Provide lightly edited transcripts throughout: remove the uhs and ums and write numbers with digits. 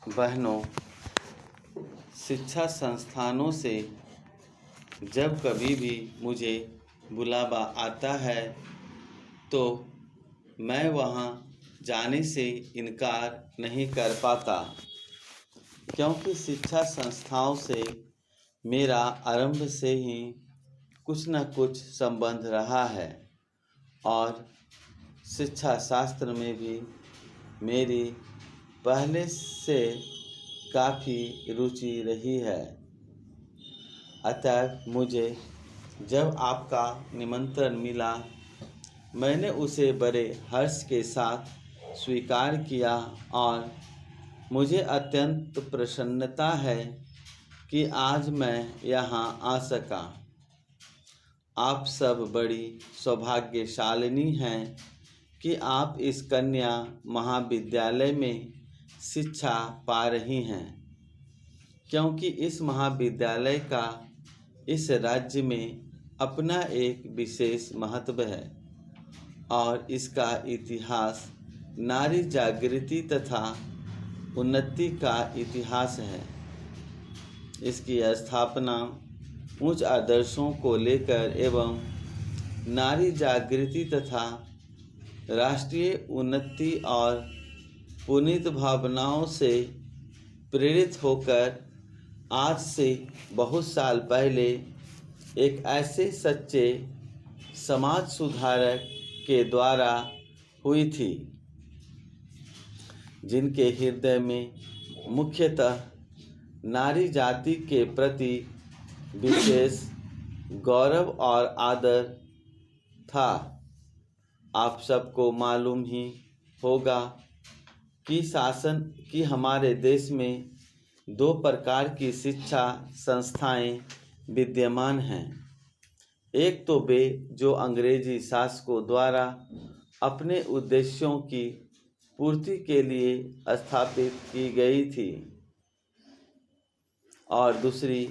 बहनों, शिक्षा संस्थानों से जब कभी भी मुझे बुलावा आता है तो मैं वहाँ जाने से इनकार नहीं कर पाता, क्योंकि शिक्षा संस्थाओं से मेरा आरंभ से ही कुछ न कुछ संबंध रहा है और शिक्षा शास्त्र में भी मेरी पहले से काफ़ी रुचि रही है। अतः मुझे जब आपका निमंत्रण मिला, मैंने उसे बड़े हर्ष के साथ स्वीकार किया और मुझे अत्यंत प्रसन्नता है कि आज मैं यहाँ आ सका। आप सब बड़ी सौभाग्यशालिनी हैं कि आप इस कन्या महाविद्यालय में शिक्षा पा रही हैं, क्योंकि इस महाविद्यालय का इस राज्य में अपना एक विशेष महत्व है और इसका इतिहास नारी जागृति तथा उन्नति का इतिहास है। इसकी स्थापना उच्च आदर्शों को लेकर एवं नारी जागृति तथा राष्ट्रीय उन्नति और पुनीत भावनाओं से प्रेरित होकर आज से बहुत साल पहले एक ऐसे सच्चे समाज सुधारक के द्वारा हुई थी, जिनके हृदय में मुख्यतः नारी जाति के प्रति विशेष गौरव और आदर था। आप सबको मालूम ही होगा कि हमारे देश में दो प्रकार की शिक्षा संस्थाएं विद्यमान हैं। एक तो वे जो अंग्रेजी शासकों द्वारा अपने उद्देश्यों की पूर्ति के लिए स्थापित की गई थी, और दूसरी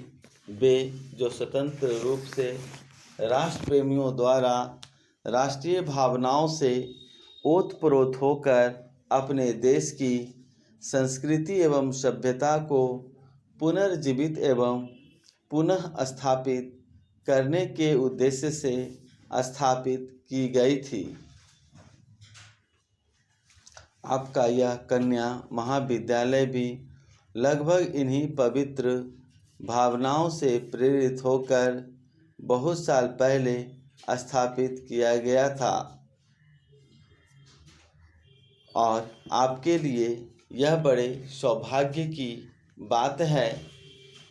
वे जो स्वतंत्र रूप से राष्ट्र प्रेमियों द्वारा राष्ट्रीय भावनाओं से ओतप्रोत होकर अपने देश की संस्कृति एवं सभ्यता को पुनर्जीवित एवं पुनः स्थापित करने के उद्देश्य से स्थापित की गई थी। आपका यह कन्या महाविद्यालय भी लगभग इन्हीं पवित्र भावनाओं से प्रेरित होकर बहुत साल पहले स्थापित किया गया था और आपके लिए यह बड़े सौभाग्य की बात है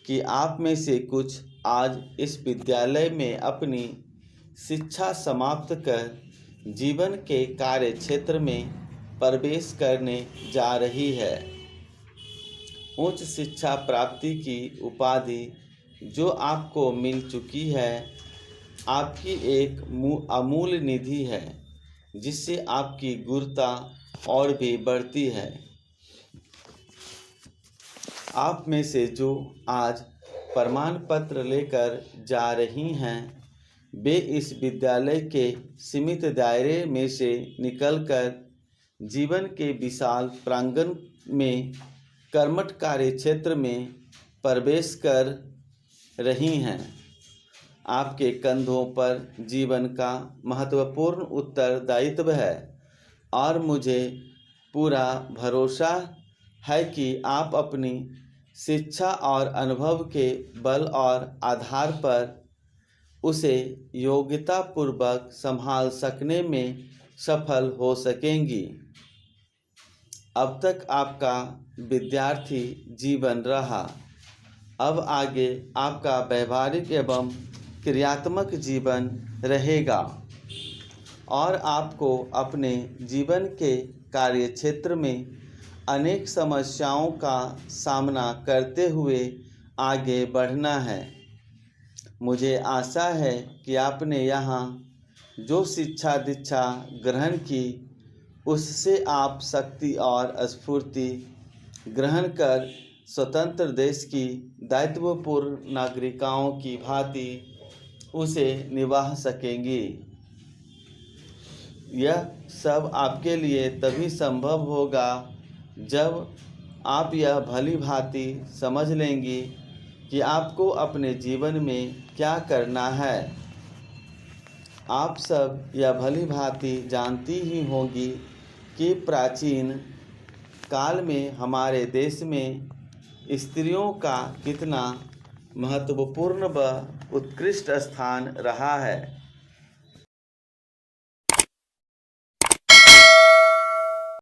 कि आप में से कुछ आज इस विद्यालय में अपनी शिक्षा समाप्त कर जीवन के कार्य क्षेत्र में प्रवेश करने जा रही है। उच्च शिक्षा प्राप्ति की उपाधि जो आपको मिल चुकी है, आपकी एक अमूल्य निधि है, जिससे आपकी गुरुता और भी बढ़ती है। आप में से जो आज प्रमाण पत्र लेकर जा रही हैं, वे इस विद्यालय के सीमित दायरे में से निकलकर जीवन के विशाल प्रांगण में कर्मठ कार्य क्षेत्र में प्रवेश कर रही हैं। आपके कंधों पर जीवन का महत्वपूर्ण उत्तरदायित्व है और मुझे पूरा भरोसा है कि आप अपनी शिक्षा और अनुभव के बल और आधार पर उसे योग्यतापूर्वक संभाल सकने में सफल हो सकेंगी। अब तक आपका विद्यार्थी जीवन रहा, अब आगे आपका व्यवहारिक एवं क्रियात्मक जीवन रहेगा और आपको अपने जीवन के कार्यक्षेत्र में अनेक समस्याओं का सामना करते हुए आगे बढ़ना है। मुझे आशा है कि आपने यहाँ जो शिक्षा दीक्षा ग्रहण की, उससे आप शक्ति और स्फूर्ति ग्रहण कर स्वतंत्र देश की दायित्वपूर्ण नागरिकाओं की भांति उसे निभा सकेंगी। यह सब आपके लिए तभी संभव होगा जब आप यह भली भांति समझ लेंगी कि आपको अपने जीवन में क्या करना है। आप सब यह भली भांति जानती ही होंगी कि प्राचीन काल में हमारे देश में स्त्रियों का कितना महत्वपूर्ण व उत्कृष्ट स्थान रहा है।